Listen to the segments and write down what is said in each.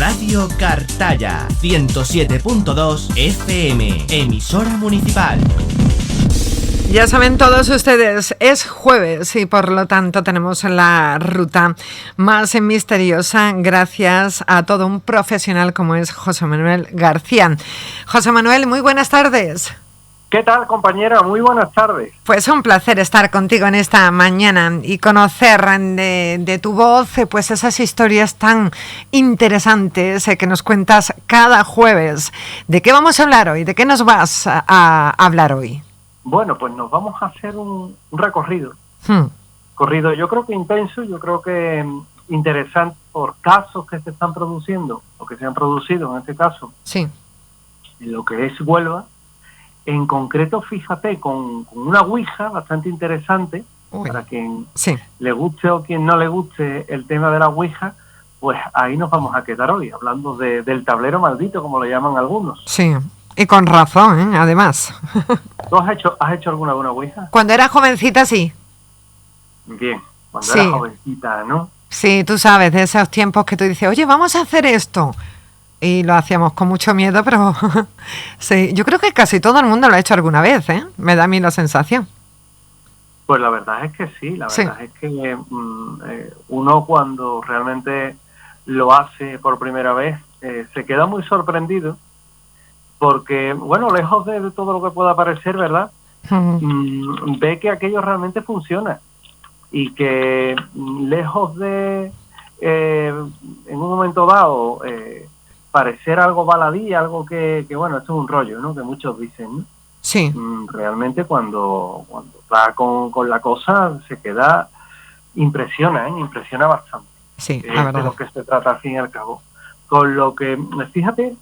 Radio Cartaya, 107.2 FM, emisora municipal. Ya saben todos ustedes, es jueves y por lo tanto tenemos la ruta más misteriosa gracias a todo un profesional como es José Manuel García. José Manuel, muy buenas tardes. ¿Qué tal, compañera? Muy buenas tardes. Pues un placer estar contigo en esta mañana y conocer de tu voz pues esas historias tan interesantes que nos cuentas cada jueves. ¿De qué vamos a hablar hoy? ¿De qué nos vas a hablar hoy? Bueno, pues nos vamos a hacer un recorrido. Corrido, yo creo que intenso, yo creo que interesante por casos que se están produciendo, o que se han producido en este caso, sí, en lo que es Huelva. En concreto, fíjate, con una ouija bastante interesante. Para quien le guste o quien no le guste el tema de la ouija, pues ahí nos vamos a quedar hoy, hablando del tablero maldito, como le llaman algunos. Sí, y con razón, además. ¿Tú has hecho alguna ouija? Cuando era jovencita, sí. Bien, cuando era jovencita, ¿no? Sí, tú sabes, de esos tiempos que tú dices, oye, vamos a hacer esto. Y lo hacíamos con mucho miedo, pero sí, yo creo que casi todo el mundo lo ha hecho alguna vez, ¿eh? Me da a mí la sensación. Pues la verdad es que sí, la verdad es que uno cuando realmente lo hace por primera vez se queda muy sorprendido porque, bueno, lejos de todo lo que pueda parecer, ¿verdad? Ve que aquello realmente funciona y que lejos de, en un momento dado, parecer algo baladí, algo que bueno, esto es un rollo, ¿no? Que muchos dicen, ¿no? Sí. Realmente cuando va con la cosa se queda, impresiona bastante. Sí, la verdad. De lo que se trata al fin y al cabo. Con lo que, fíjate,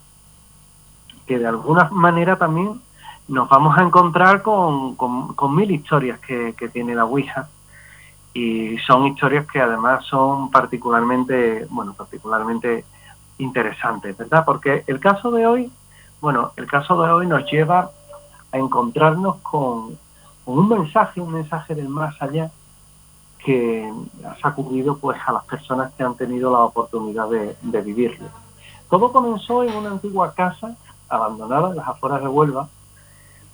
que de alguna manera también nos vamos a encontrar con 1000 historias que tiene la ouija. Y son historias que además son particularmente interesantes, ¿verdad? Porque el caso de hoy nos lleva a encontrarnos con un mensaje del más allá que ha sacudido pues a las personas que han tenido la oportunidad de vivirlo. Todo comenzó en una antigua casa abandonada en las afueras de Huelva,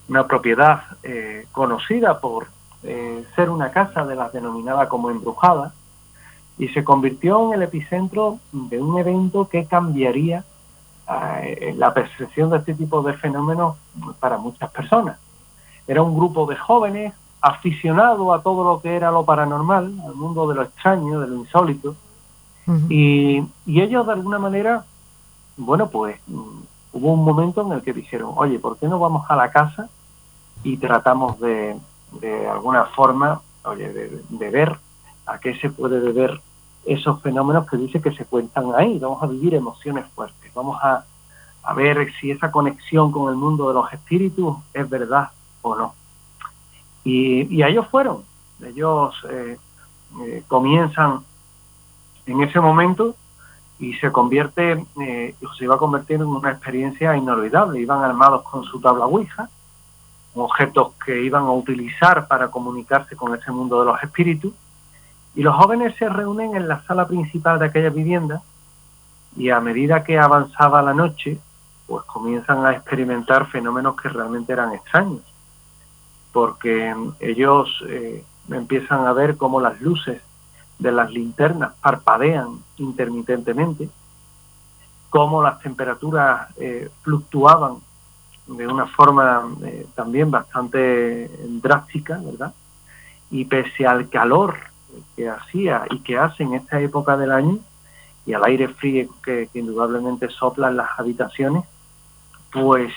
una propiedad conocida por ser una casa de las denominadas como embrujadas, y se convirtió en el epicentro de un evento que cambiaría la percepción de este tipo de fenómenos para muchas personas. Era un grupo de jóvenes aficionados a todo lo que era lo paranormal, al mundo de lo extraño, de lo insólito, y ellos de alguna manera, bueno, pues hubo un momento en el que dijeron, oye, ¿por qué no vamos a la casa y tratamos de alguna forma, oye, de ver a qué se puede deber esos fenómenos que dice que se cuentan ahí? Vamos a vivir emociones fuertes, vamos a ver si esa conexión con el mundo de los espíritus es verdad o no. Y ellos fueron, comienzan en ese momento y se iba a convertir en una experiencia inolvidable. Iban armados con su tabla ouija, objetos que iban a utilizar para comunicarse con ese mundo de los espíritus, y los jóvenes se reúnen en la sala principal de aquella vivienda, y a medida que avanzaba la noche, pues comienzan a experimentar fenómenos que realmente eran extraños, porque ellos empiezan a ver cómo las luces de las linternas parpadean intermitentemente, cómo las temperaturas fluctuaban de una forma también bastante drástica, ¿verdad? Y pese al calor que hacía y que hace en esta época del año, y al aire frío que indudablemente sopla en las habitaciones, pues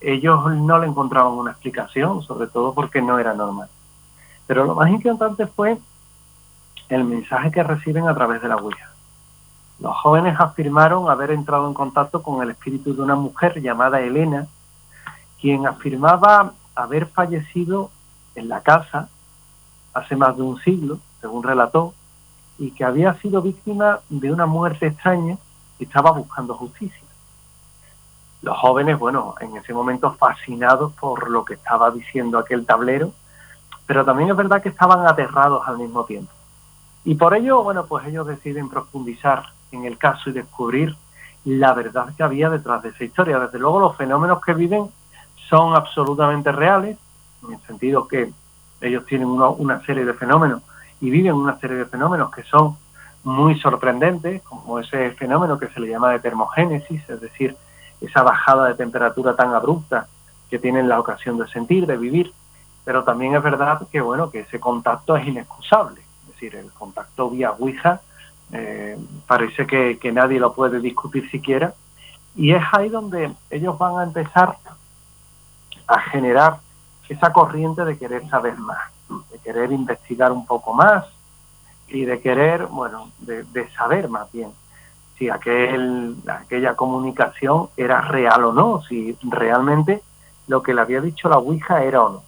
ellos no le encontraban una explicación, sobre todo porque no era normal. Pero lo más inquietante fue el mensaje que reciben a través de la ouija. Los jóvenes afirmaron haber entrado en contacto con el espíritu de una mujer llamada Elena, quien afirmaba haber fallecido en la casa hace más de un siglo, según relató, y que había sido víctima de una muerte extraña y estaba buscando justicia. Los jóvenes, bueno, en ese momento fascinados por lo que estaba diciendo aquel tablero, pero también es verdad que estaban aterrados al mismo tiempo. Y por ello, bueno, pues ellos deciden profundizar en el caso y descubrir la verdad que había detrás de esa historia. Desde luego los fenómenos que viven son absolutamente reales, en el sentido que ellos tienen una serie de fenómenos y viven una serie de fenómenos que son muy sorprendentes, como ese fenómeno que se le llama de termogénesis, es decir, esa bajada de temperatura tan abrupta que tienen la ocasión de sentir, de vivir. Pero también es verdad que, bueno, que ese contacto es inexcusable. Es decir, el contacto vía Ouija parece que nadie lo puede discutir siquiera. Y es ahí donde ellos van a empezar a generar esa corriente de querer saber más, de querer investigar un poco más y de querer, bueno, de saber más bien si aquella comunicación era real o no, si realmente lo que le había dicho la Ouija era o no.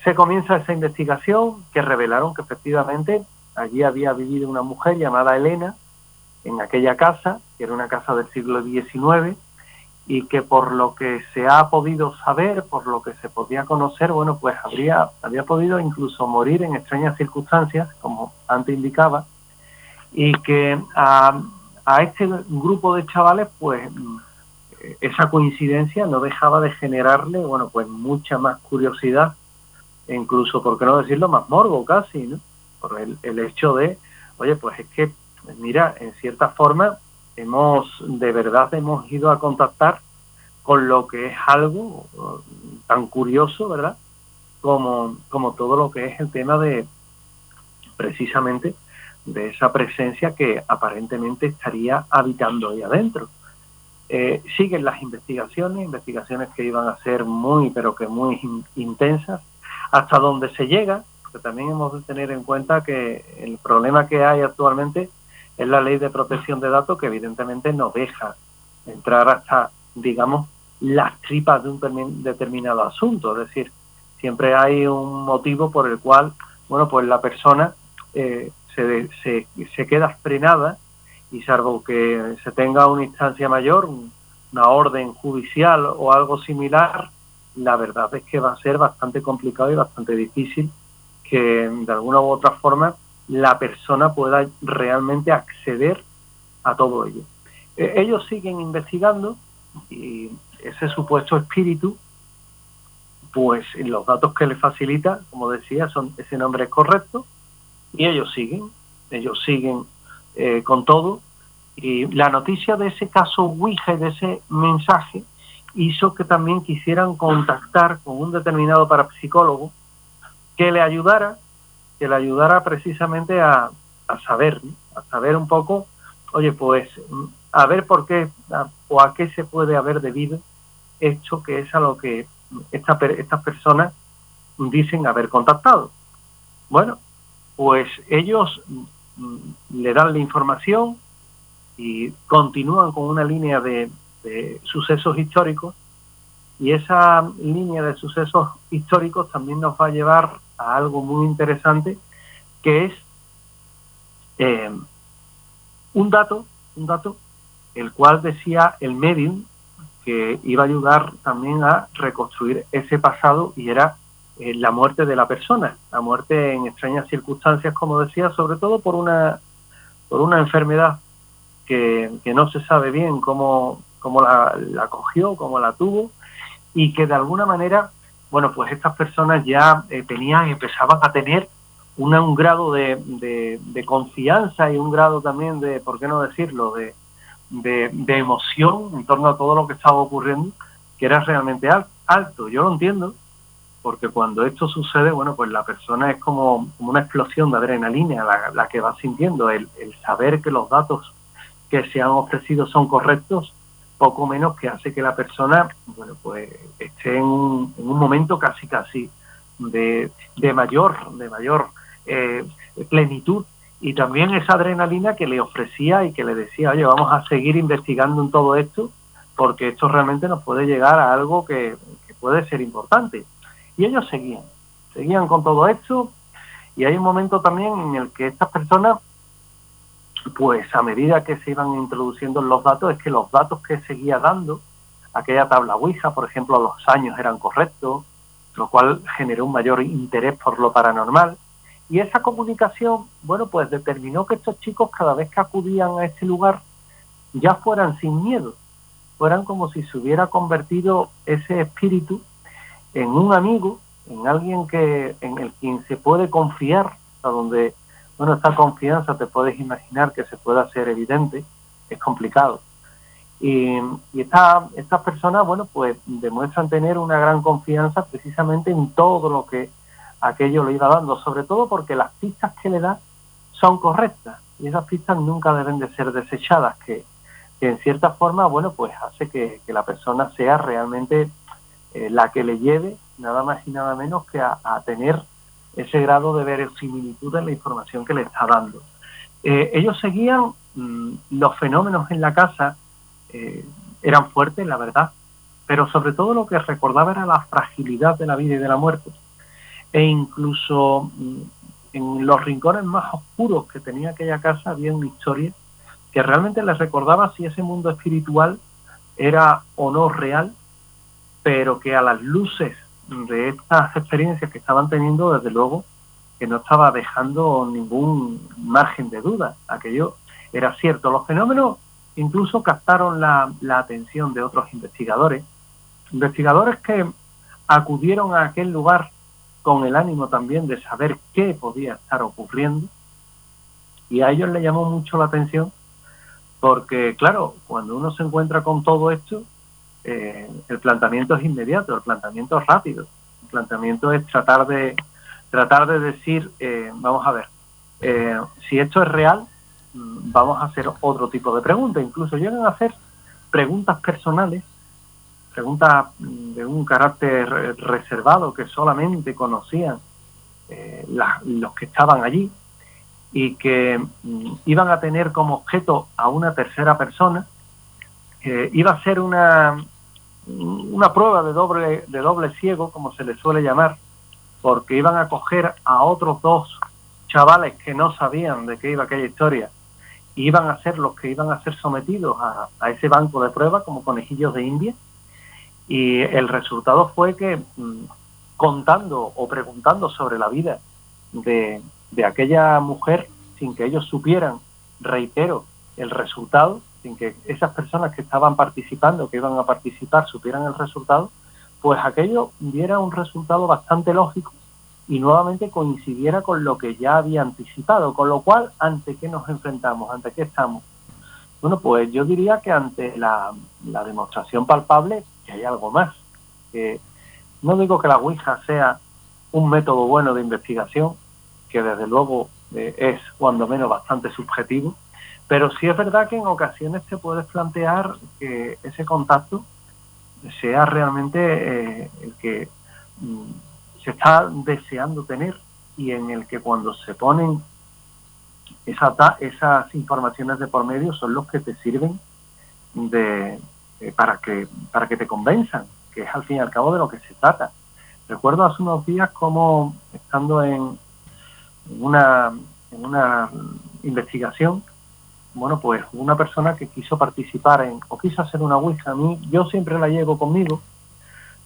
Se comienza esa investigación que revelaron que efectivamente allí había vivido una mujer llamada Elena en aquella casa, que era una casa del siglo XIX, y que por lo que se ha podido saber, por lo que se podía conocer, bueno, pues había podido incluso morir en extrañas circunstancias, como antes indicaba, y que a este grupo de chavales, pues esa coincidencia no dejaba de generarle, bueno, pues mucha más curiosidad, e incluso, por qué no decirlo, más morbo casi, ¿no? Por el hecho de, oye, pues es que, mira, en cierta forma de verdad hemos ido a contactar con lo que es algo tan curioso, ¿verdad? Como todo lo que es el tema de, precisamente, de esa presencia que aparentemente estaría habitando ahí adentro. Siguen las investigaciones que iban a ser muy, pero que muy intensas, hasta donde se llega, porque también hemos de tener en cuenta que el problema que hay actualmente es la ley de protección de datos, que evidentemente no deja entrar hasta, digamos, las tripas de un determinado asunto. Es decir, siempre hay un motivo por el cual, bueno, pues la persona se queda frenada, y salvo que se tenga una instancia mayor, una orden judicial o algo similar, la verdad es que va a ser bastante complicado y bastante difícil que de alguna u otra forma la persona pueda realmente acceder a todo ello. Ellos siguen investigando y ese supuesto espíritu, pues los datos que le facilita, como decía, ese nombre es correcto, y ellos siguen con todo. Y la noticia de ese caso Ouija y de ese mensaje hizo que también quisieran contactar con un determinado parapsicólogo que le ayudara precisamente a saber un poco, oye, pues a ver por qué o a qué se puede haber debido esto, que es a lo que estas personas dicen haber contactado. Bueno, pues ellos le dan la información y continúan con una línea de sucesos históricos, y esa línea de sucesos históricos también nos va a llevar a algo muy interesante, que es un dato el cual decía el medium que iba a ayudar también a reconstruir ese pasado, y era la muerte de la persona, la muerte en extrañas circunstancias, como decía, sobre todo por una enfermedad que no se sabe bien cómo la cogió, cómo la tuvo, y que de alguna manera, bueno, pues estas personas ya empezaban a tener un grado de confianza y un grado también de, por qué no decirlo, de emoción en torno a todo lo que estaba ocurriendo, que era realmente alto. Yo lo entiendo, porque cuando esto sucede, bueno, pues la persona es como una explosión de adrenalina la que va sintiendo, el saber que los datos que se han ofrecido son correctos, poco menos que hace que la persona, bueno, pues esté en un momento casi de mayor plenitud, y también esa adrenalina que le ofrecía y que le decía, oye, vamos a seguir investigando en todo esto, porque esto realmente nos puede llegar a algo que puede ser importante. Y ellos seguían con todo esto, y hay un momento también en el que estas personas, pues a medida que se iban introduciendo en los datos, es que los datos que seguía dando aquella tabla Ouija, por ejemplo, los años eran correctos, lo cual generó un mayor interés por lo paranormal. Y esa comunicación, bueno, pues determinó que estos chicos, cada vez que acudían a ese lugar, ya fueran sin miedo, fueran como si se hubiera convertido ese espíritu en un amigo, en alguien en el quien se puede confiar, a donde, bueno, esta confianza te puedes imaginar que se puede hacer evidente, es complicado. Y estas personas, bueno, pues demuestran tener una gran confianza precisamente en todo lo que aquello le iba dando, sobre todo porque las pistas que le da son correctas, y esas pistas nunca deben de ser desechadas, que en cierta forma, bueno, pues hace que la persona sea realmente la que le lleve nada más y nada menos que a tener ese grado de verosimilitud en la información que le está dando. Ellos seguían los fenómenos en la casa, eran fuertes, la verdad, pero sobre todo lo que recordaba era la fragilidad de la vida y de la muerte. E incluso en los rincones más oscuros que tenía aquella casa había una historia que realmente les recordaba si ese mundo espiritual era o no real, pero que a las luces de estas experiencias que estaban teniendo, desde luego, que no estaba dejando ningún margen de duda. Aquello era cierto. Los fenómenos incluso captaron la atención de otros investigadores que acudieron a aquel lugar con el ánimo también de saber qué podía estar ocurriendo, y a ellos les llamó mucho la atención porque, claro, cuando uno se encuentra con todo esto, el planteamiento es inmediato, el planteamiento es rápido, el planteamiento es tratar de decir, vamos a ver, si esto es real, vamos a hacer otro tipo de preguntas. Incluso llegan a hacer preguntas personales, preguntas de un carácter reservado que solamente conocían los que estaban allí, y que iban a tener como objeto a una tercera persona. Iba a ser una prueba de doble ciego, como se le suele llamar, porque iban a coger a otros dos chavales que no sabían de qué iba aquella historia, y iban a ser los que iban a ser sometidos a ese banco de pruebas como conejillos de India. Y el resultado fue que, contando o preguntando sobre la vida de aquella mujer, sin que ellos supieran, reitero, el resultado, sin que esas personas que estaban participando, que iban a participar, supieran el resultado, pues aquello diera un resultado bastante lógico y nuevamente coincidiera con lo que ya había anticipado, con lo cual, ¿ante qué nos enfrentamos? ¿Ante qué estamos? Bueno, pues yo diría que ante la demostración palpable que hay algo más. No digo que la Ouija sea un método bueno de investigación, que desde luego es cuando menos bastante subjetivo, pero sí es verdad que en ocasiones te puedes plantear que ese contacto sea realmente el que se está deseando tener, y en el que cuando se ponen esas informaciones de por medio son los que te sirven para que te convenzan, que es al fin y al cabo de lo que se trata. Recuerdo hace unos días como, estando en una investigación, bueno, pues una persona que quiso participar o quiso hacer una Ouija. A mí, yo siempre la llevo conmigo,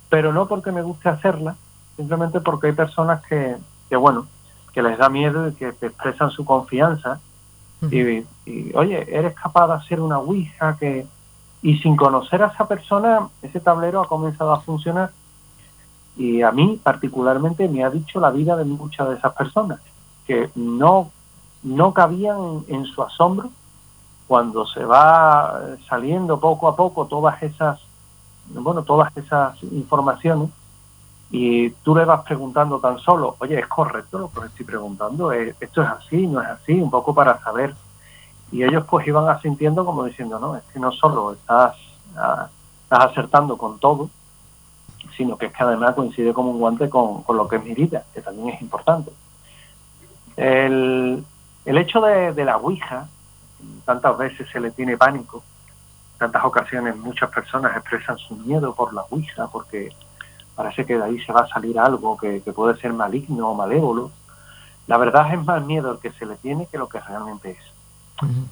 pero no porque me guste hacerla, simplemente porque hay personas que bueno, que les da miedo y que te expresan su confianza. Y oye, eres capaz de hacer una Ouija, y sin conocer a esa persona, ese tablero ha comenzado a funcionar. Y a mí particularmente me ha dicho la vida de muchas de esas personas, que no cabían en su asombro cuando se va saliendo poco a poco todas esas informaciones, y tú le vas preguntando tan solo, oye, ¿es correcto lo que estoy preguntando? ¿Esto es así? ¿No es así? Un poco para saber. Y ellos pues iban asintiendo como diciendo, no, es que no solo estás acertando con todo, sino que es que además coincide como un guante con lo que es mi vida, que también es importante. El hecho de la Ouija, tantas veces se le tiene pánico, tantas ocasiones muchas personas expresan su miedo por la Ouija, porque parece que de ahí se va a salir algo que puede ser maligno o malévolo. La verdad es más miedo el que se le tiene que lo que realmente es.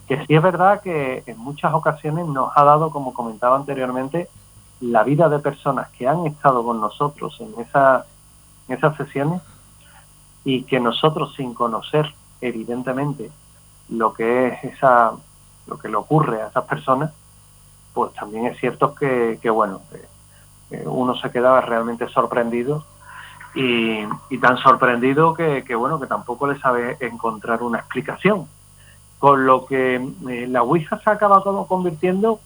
Que sí es verdad que en muchas ocasiones nos ha dado, como comentaba anteriormente, la vida de personas que han estado con nosotros en esas sesiones, y que nosotros, sin conocer evidentemente lo que es lo que le ocurre a esas personas, pues también es cierto que uno se quedaba realmente sorprendido y tan sorprendido que tampoco le sabe encontrar una explicación. Con lo que la Ouija se acaba como convirtiendo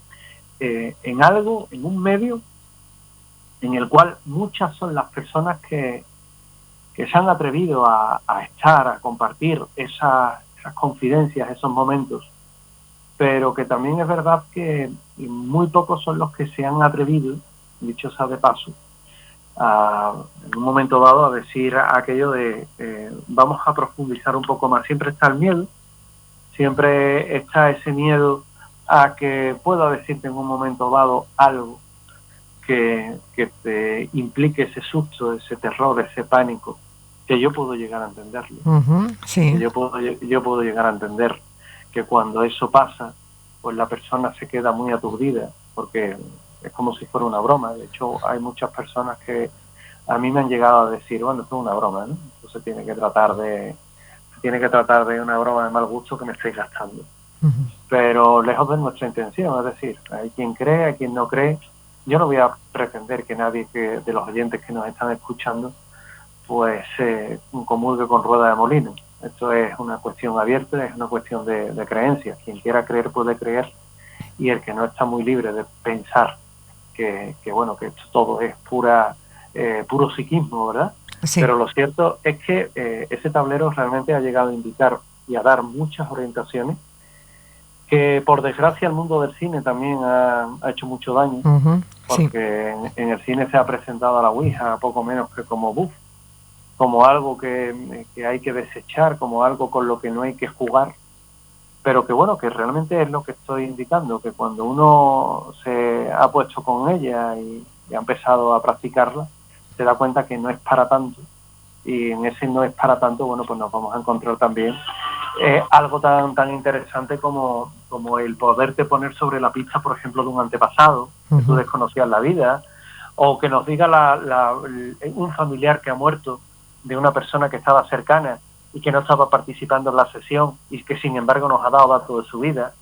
en algo, en un medio en el cual muchas son las personas que se han atrevido a estar, a compartir esas confidencias, esos momentos, pero que también es verdad que muy pocos son los que se han atrevido, dicho sea de paso, en un momento dado a decir aquello de vamos a profundizar un poco más. Siempre está el miedo, siempre está ese miedo a que pueda decirte en un momento dado algo que te implique ese susto, ese terror, ese pánico, que yo puedo llegar a entenderlo. Sí. Yo puedo llegar a entender que cuando eso pasa, pues la persona se queda muy aturdida, porque es como si fuera una broma. De hecho, hay muchas personas que a mí me han llegado a decir, bueno, esto es una broma, ¿no? Entonces tiene que tratar de una broma de mal gusto que me estáis gastando. Pero lejos de nuestra intención, es decir, hay quien cree, hay quien no cree. Yo no voy a pretender que nadie de los oyentes que nos están escuchando pues comulgue con rueda de molino. Esto es una cuestión abierta, es una cuestión de creencias. Quien quiera creer puede creer, y el que no está muy libre de pensar que esto todo es puro psiquismo, ¿verdad? Sí. Pero lo cierto es que ese tablero realmente ha llegado a indicar y a dar muchas orientaciones que, por desgracia, el mundo del cine también ha hecho mucho daño, porque en el cine se ha presentado a la Ouija poco menos que como algo que hay que desechar, como algo con lo que no hay que jugar, pero que realmente es lo que estoy indicando, que cuando uno se ha puesto con ella y ha empezado a practicarla, se da cuenta que no es para tanto, y en ese no es para tanto, pues nos vamos a encontrar también algo tan interesante como el poderte poner sobre la pista, por ejemplo, de un antepasado que tú desconocías la vida, o que nos diga un familiar que ha muerto de una persona que estaba cercana y que no estaba participando en la sesión y que sin embargo nos ha dado datos de su vida,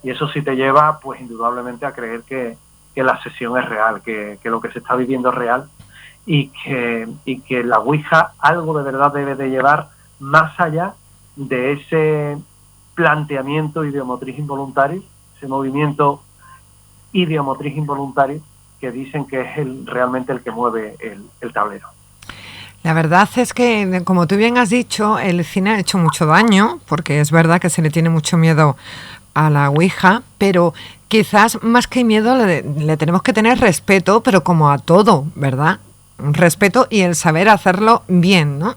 y eso sí te lleva pues indudablemente a creer que la sesión es real, que lo que se está viviendo es real, y que la Ouija algo de verdad debe de llevar más allá de ese planteamiento ideomotriz involuntario, ese movimiento ideomotriz involuntario que dicen que es realmente el que mueve el tablero. La verdad es que, como tú bien has dicho, el cine ha hecho mucho daño, porque es verdad que se le tiene mucho miedo a la Ouija, pero quizás más que miedo le tenemos que tener respeto, pero como a todo, ¿verdad? Un respeto y el saber hacerlo bien, ¿no?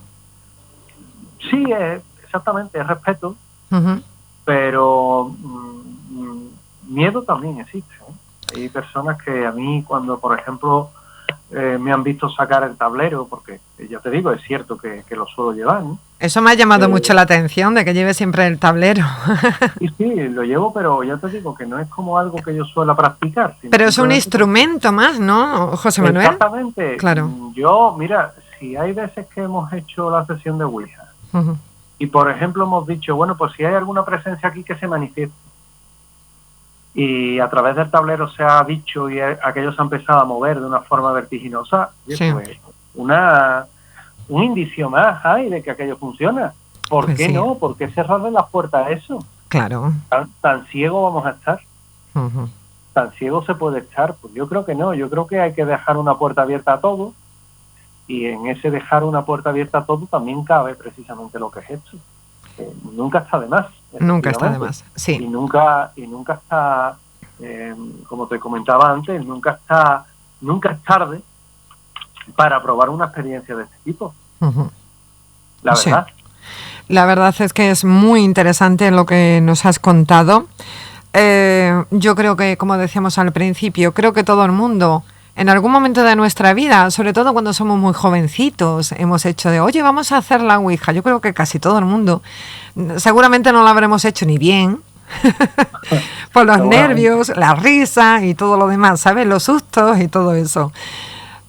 Sí, exactamente, es respeto, pero miedo también existe, ¿eh? Hay personas que a mí, cuando por ejemplo me han visto sacar el tablero, porque ya te digo, es cierto que lo suelo llevar, ¿no? Eso me ha llamado mucho la atención, de que lleve siempre el tablero. Sí, lo llevo, pero ya te digo que no es como algo que yo suelo practicar. Pero es un instrumento más, ¿no, José Manuel? Exactamente. Claro. Yo, mira, si hay veces que hemos hecho la sesión de Ouija, y por ejemplo hemos dicho, bueno, pues si hay alguna presencia aquí que se manifieste, y a través del tablero se ha dicho y aquello se ha empezado a mover de una forma vertiginosa, pues un indicio más hay de que aquello funciona. ¿Por qué no? ¿Por qué cerrarle las puertas a eso? Claro. ¿Tan ciego vamos a estar? ¿Tan ciego se puede estar? Pues yo creo que no. Yo creo que hay que dejar una puerta abierta a todo, y en ese dejar una puerta abierta a todo también cabe precisamente lo que es esto. Nunca está de más. Nunca está de más, sí. Y nunca está, como te comentaba antes, nunca es tarde para probar una experiencia de este tipo. La verdad. Sí. La verdad es que es muy interesante lo que nos has contado. Yo creo que, como decíamos al principio, creo que todo el mundo, en algún momento de nuestra vida, sobre todo cuando somos muy jovencitos, hemos hecho de, oye, vamos a hacer la Ouija. Yo creo que casi todo el mundo, seguramente no lo habremos hecho ni bien, por los nervios, la risa y todo lo demás, ¿sabes? Los sustos y todo eso.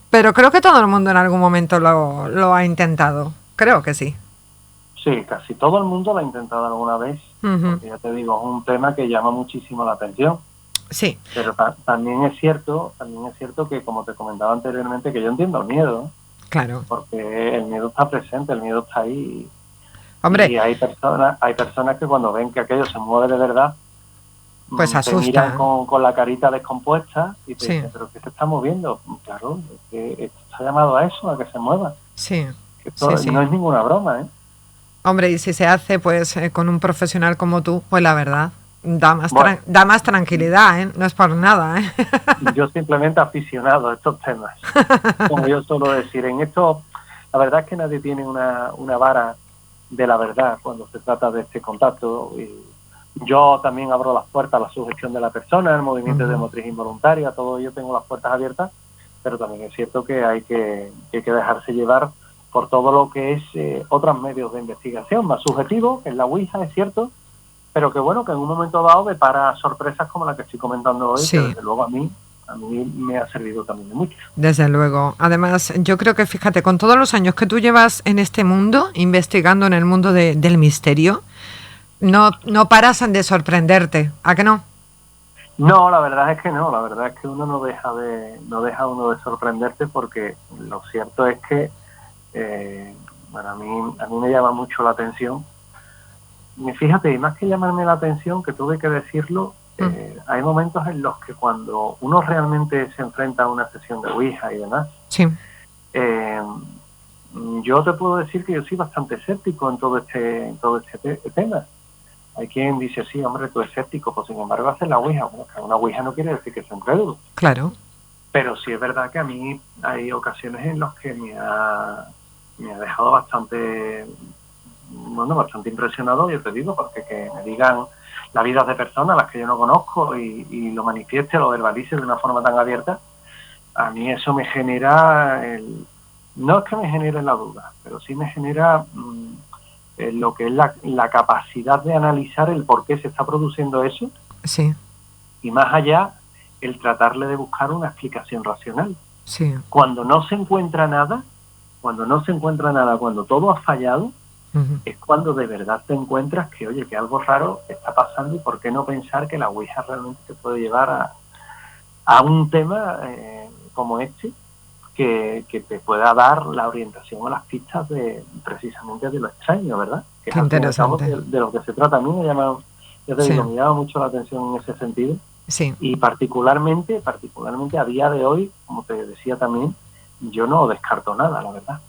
Pero creo que todo el mundo en algún momento lo ha intentado. Creo que sí. Sí, casi todo el mundo lo ha intentado alguna vez, Porque ya te digo, es un tema que llama muchísimo la atención. Sí. Pero también es cierto que, como te comentaba anteriormente, que yo entiendo el miedo, ¿eh? Claro. Porque el miedo está presente, el miedo está ahí. Hombre. Y hay personas que cuando ven que aquello se mueve de verdad, pues asusta. Te miran con la carita descompuesta y te sí. dicen, ¿pero qué se está moviendo? Claro, es que esto está llamado a eso, a que se mueva. Sí. Que esto no es ninguna broma, ¿eh? Hombre, y si se hace pues con un profesional como tú, pues la verdad, da más tranquilidad, ¿eh? No es por nada, ¿eh? Yo simplemente aficionado a estos temas. Como yo suelo decir, en esto, la verdad es que nadie tiene una vara de la verdad cuando se trata de este contacto. Y yo también abro las puertas a la sugestión de la persona, el movimiento de motriz involuntaria, todo yo tengo las puertas abiertas, pero también es cierto que hay que dejarse llevar por todo lo que es otros medios de investigación, más subjetivo, que es la Ouija, es cierto, pero que bueno, que en un momento dado depara sorpresas como la que estoy comentando hoy, que desde luego a mí me ha servido también de mucho. Desde luego. Además, yo creo que, fíjate, con todos los años que tú llevas en este mundo, investigando en el mundo del misterio, no paras de sorprenderte, ¿a que no? No, la verdad es que no, la verdad es que uno no deja uno de sorprenderse, porque lo cierto es que bueno, a mí me llama mucho la atención. Y fíjate, y más que llamarme la atención, que tuve que decirlo, hay momentos en los que cuando uno realmente se enfrenta a una sesión de Ouija y demás, yo te puedo decir que yo soy bastante escéptico en todo este tema. Hay quien dice, sí, hombre, tú eres escéptico, pues sin embargo haces la Ouija. Bueno, que una Ouija no quiere decir que sea incrédulo. Claro. Pero sí es verdad que a mí hay ocasiones en las que me ha dejado bastante impresionado, yo te digo, porque que me digan las vidas de personas a las que yo no conozco y lo manifieste, lo verbalice de una forma tan abierta, a mí eso me genera, no es que me genere la duda, pero sí me genera lo que es la capacidad de analizar el por qué se está produciendo eso. Sí. Y más allá, el tratarle de buscar una explicación racional. Sí. Cuando no se encuentra nada, cuando todo ha fallado, es cuando de verdad te encuentras que, oye, que algo raro está pasando, y por qué no pensar que la Ouija realmente te puede llevar a un tema como este, que te pueda dar la orientación o las pistas precisamente de lo extraño, ¿verdad? Que qué interesante. De lo que se trata. A mí me llama mucho la atención en ese sentido. Sí. Y particularmente a día de hoy, como te decía también, yo no descarto nada, la verdad.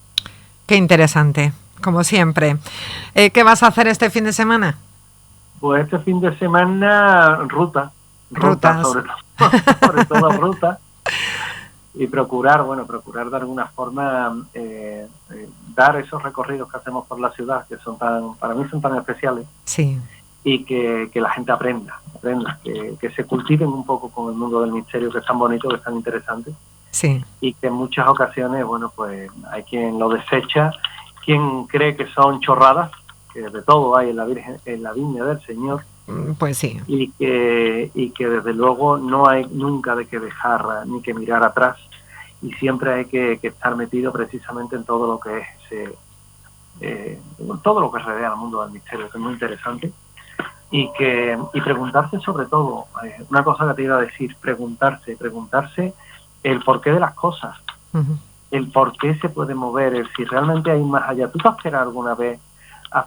Qué interesante, como siempre. ¿Qué vas a hacer este fin de semana? Pues este fin de semana, rutas. Sobre todo rutas. Y procurar de alguna forma dar esos recorridos que hacemos por la ciudad, que para mí son tan especiales. Sí. Y que la gente aprenda, que se cultiven un poco con el mundo del misterio, que es tan bonito, que es tan interesante. Sí. Y que en muchas ocasiones, bueno, pues hay quien lo desecha, quien cree que son chorradas, que de todo hay en la viña del Señor. Pues sí. Y que desde luego no hay nunca de que dejar ni que mirar atrás, y siempre hay que estar metido precisamente en todo lo que es todo lo que rodea al mundo del misterio, que es muy interesante. Y preguntarse, sobre todo, una cosa que te iba a decir, preguntarse el porqué de las cosas, el por qué se puede mover, el si realmente hay más allá. ¿Tú te has parado alguna vez a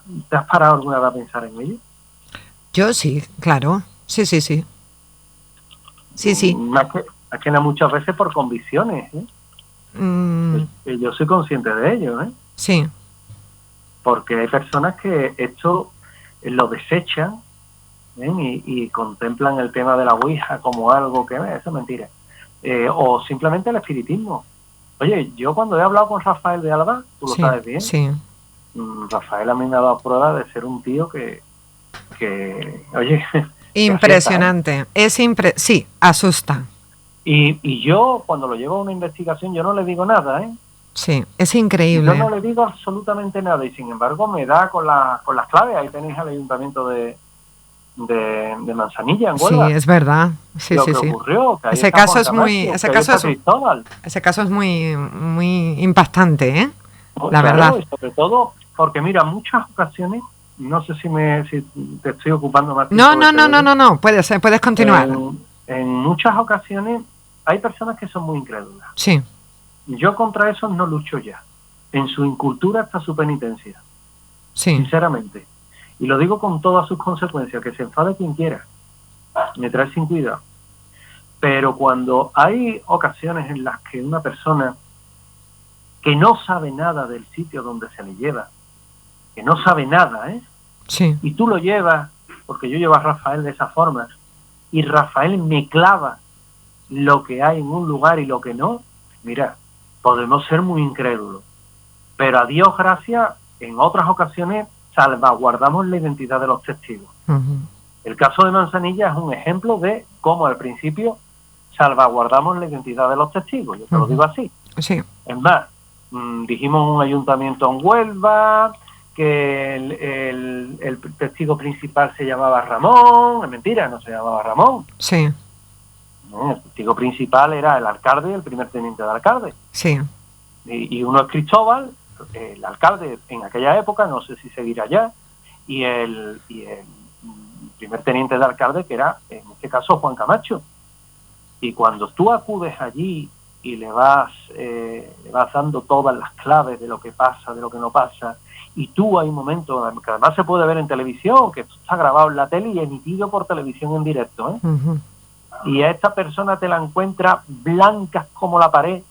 pensar en ello? Yo sí, claro, sí. Sí. Más que nada muchas veces por convicciones, yo soy consciente de ello, Sí. Porque hay personas que esto lo desechan, y contemplan el tema de la Ouija como algo que eso es mentira, o simplemente el espiritismo. Oye, yo cuando he hablado con Rafael de Alba, tú lo sabes bien, sí. Rafael a mí me ha dado prueba de ser un tío que oye, impresionante, sí, asusta. Y yo cuando lo llevo a una investigación yo no le digo nada, Sí, es increíble. Yo no le digo absolutamente nada, y sin embargo me da con las claves. Ahí tenéis al ayuntamiento de Manzanilla, en Huelva. Sí, es verdad. Sí. Ocurrió, que ese caso es muy muy impactante, la verdad. Y sobre todo porque mira, muchas ocasiones no sé si te estoy ocupando más No, tiempo. no, puedes continuar. En muchas ocasiones hay personas que son muy incrédulas. Sí. Yo contra eso no lucho ya. En su incultura está su penitencia, Sí. sinceramente. Y lo digo con todas sus consecuencias, que se enfade quien quiera, me trae sin cuidado. Pero cuando hay ocasiones en las que una persona que no sabe nada del sitio donde se le lleva, que no sabe nada, Sí. y tú lo llevas, porque yo llevo a Rafael de esa forma, y Rafael me clava lo que hay en un lugar y lo que no, mira, podemos ser muy incrédulos, pero a Dios gracias, en otras ocasiones salvaguardamos la identidad de los testigos. Uh-huh. El caso de Manzanilla es un ejemplo de cómo al principio salvaguardamos la identidad de los testigos, yo te lo digo así. Sí. Es más, dijimos un ayuntamiento en Huelva, que el testigo principal se llamaba Ramón. Es mentira, no se llamaba Ramón. Sí. El testigo principal era el alcalde y el primer teniente de alcalde. Sí. Y uno es Cristóbal, el alcalde en aquella época, no sé si seguirá ya, y el primer teniente de alcalde, que era, en este caso, Juan Camacho. Y cuando tú acudes allí y le vas dando todas las claves de lo que pasa, de lo que no pasa, y tú hay momentos, que además se puede ver en televisión, que esto está grabado en la tele y emitido por televisión en directo, Uh-huh. y a esta persona te la encuentra blancas como la pared,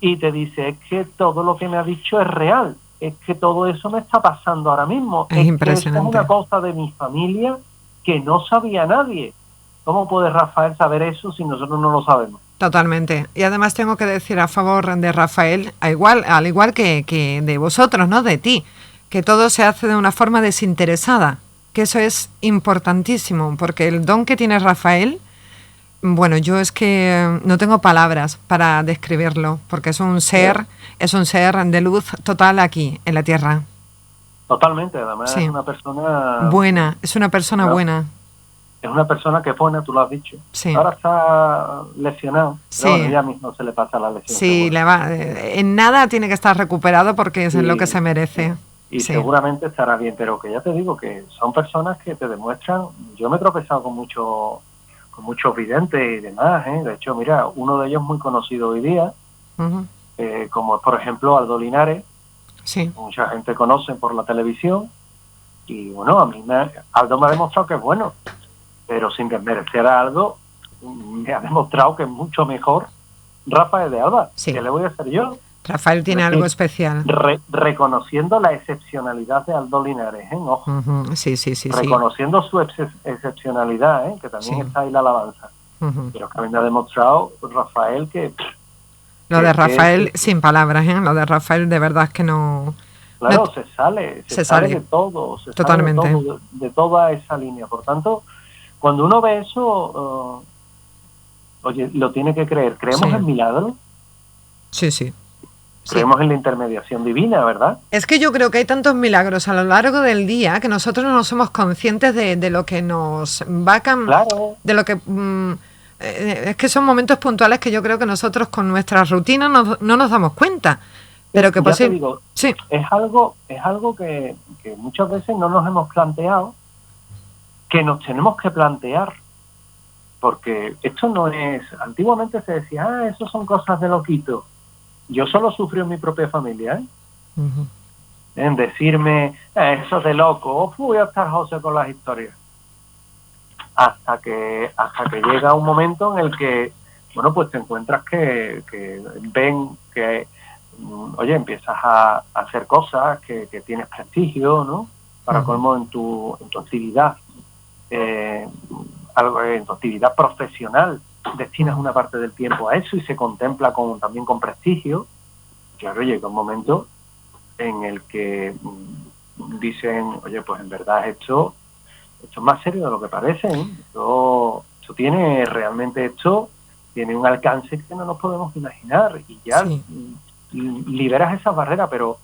y te dice, es que todo lo que me ha dicho es real, es que todo eso me está pasando ahora mismo, Es impresionante. que es una cosa de mi familia que no sabía nadie. ¿Cómo puede Rafael saber eso si nosotros no lo sabemos? Totalmente. Y además tengo que decir a favor de Rafael, al igual que de vosotros, ¿no? De ti, que todo se hace de una forma desinteresada, que eso es importantísimo, porque el don que tiene Rafael, bueno, yo es que no tengo palabras para describirlo, porque es un ser de luz total aquí, en la tierra. Totalmente, además Sí. es una persona Buena, es una persona buena. Es una persona que pone, tú lo has dicho. Sí. Ahora está lesionado, Sí. pero bueno, ya mismo se le pasa la lesión. Sí, en nada tiene que estar recuperado porque es lo que se merece. Y Sí. seguramente estará bien, pero que ya te digo que son personas que te demuestran. Yo me he tropezado con muchos videntes y demás, ¿eh? De hecho, mira, uno de ellos muy conocido hoy día, Uh-huh. como es, por ejemplo, Aldo Linares. Sí. Mucha gente conoce por la televisión, y bueno, Aldo me ha demostrado que es bueno, pero sin desmerecer a Aldo, me ha demostrado que es mucho mejor Rafael de Alba. Sí. ¿Qué le voy a hacer yo? Rafael tiene algo especial. Reconociendo la excepcionalidad de Aldo Linares, Ojo. Uh-huh. Sí. Reconociendo su excepcionalidad, que también Sí. está ahí la alabanza. Uh-huh. Pero que a mí me ha demostrado Rafael que... Lo de Rafael, que- sin palabras, Lo de Rafael de verdad es que no... Claro, no- se sale sale. de todo, Totalmente. sale de todo, de toda esa línea. Por tanto, cuando uno ve eso, oye, lo tiene que creer. Creemos Sí. en milagros, Sí. creemos en la intermediación divina, ¿verdad? Es que yo creo que hay tantos milagros a lo largo del día que nosotros no somos conscientes de lo que nos va Claro. de lo que... es que son momentos puntuales que yo creo que nosotros con nuestra rutina no nos damos cuenta. Pero que Ya te digo, sí. es algo que muchas veces no nos hemos planteado, que nos tenemos que plantear, porque esto no es... Antiguamente se decía, eso son cosas de loquito. Yo solo sufrí en mi propia familia, Uh-huh. en decirme, eso es de loco, voy a estar José con las historias. Hasta que llega un momento en el que, bueno, pues te encuentras que ven que, oye, empiezas a hacer cosas, que tienes prestigio, ¿no? Para Uh-huh. colmo en tu actividad, en tu actividad profesional, destinas una parte del tiempo a eso y se contempla también con prestigio. Claro, llega un momento en el que dicen, oye, pues en verdad esto es más serio de lo que parece, ¿eh? Esto tiene un alcance que no nos podemos imaginar, y ya Sí. liberas esas barreras, pero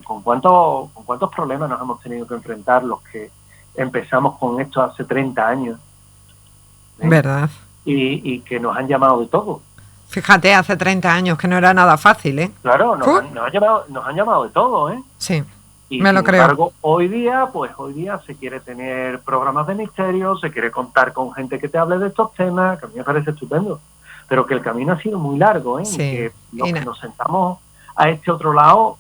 ¿con cuántos problemas nos hemos tenido que enfrentar los que empezamos con esto hace 30 años? Verdad. Y que nos han llamado de todo. Fíjate, hace 30 años que no era nada fácil, ¿eh? Claro, nos han llamado de todo, ¿eh? Sí. Y Me lo sin creo. embargo, hoy día se quiere tener programas de misterio, se quiere contar con gente que te hable de estos temas, que a mí me parece estupendo, pero que el camino ha sido muy largo, ¿eh? Sí. Y que los que nos sentamos a este otro lado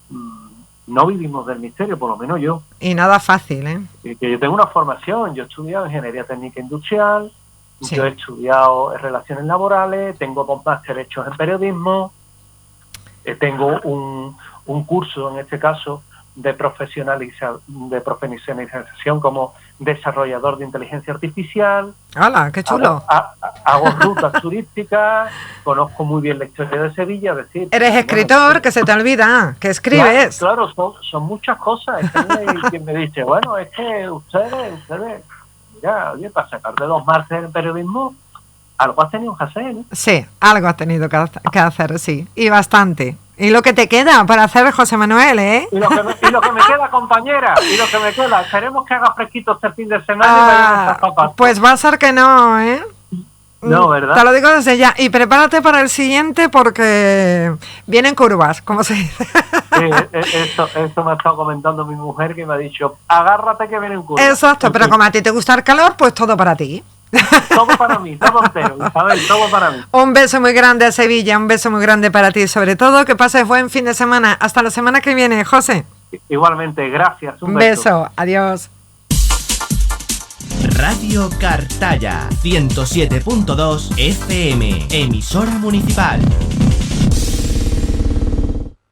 no vivimos del misterio, por lo menos yo. Y nada fácil, ¿eh? Y que yo tengo una formación, yo he estudiado Ingeniería Técnica Industrial, Sí. yo he estudiado Relaciones Laborales, tengo 2 másteres hechos en periodismo, tengo un curso, en este caso, de profesionalización como desarrollador de inteligencia artificial. ¡Hala, qué chulo! Hago rutas turísticas, conozco muy bien la historia de Sevilla, es decir... Eres escritor, bueno, que se te olvida, que escribes. Claro, son muchas cosas. Es que hay quien me dice, bueno, es que ustedes, mira, oye, para sacar de 2 másteres en periodismo, algo has tenido que hacer, ¿no? Sí, algo has tenido que hacer, sí, y bastante. Y lo que te queda para hacer, José Manuel, ¿eh? Y lo que me queda, compañera, esperemos que haga fresquito este fin de semana y vayamos a papas. Pues va a ser que no, ¿eh? No, ¿verdad? Te lo digo desde ya. Y prepárate para el siguiente porque vienen curvas, como se dice. Sí, esto me ha estado comentando mi mujer, que me ha dicho, agárrate que vienen curvas. Exacto, pero como a ti te gusta el calor, pues todo para ti. Todo para mí, todo entero, Isabel, todo para mí. Un beso muy grande a Sevilla, un beso muy grande para ti, sobre todo que pases buen fin de semana. Hasta la semana que viene, José. Igualmente, gracias. Un beso, adiós. Radio Cartaya 107.2 FM, emisora municipal.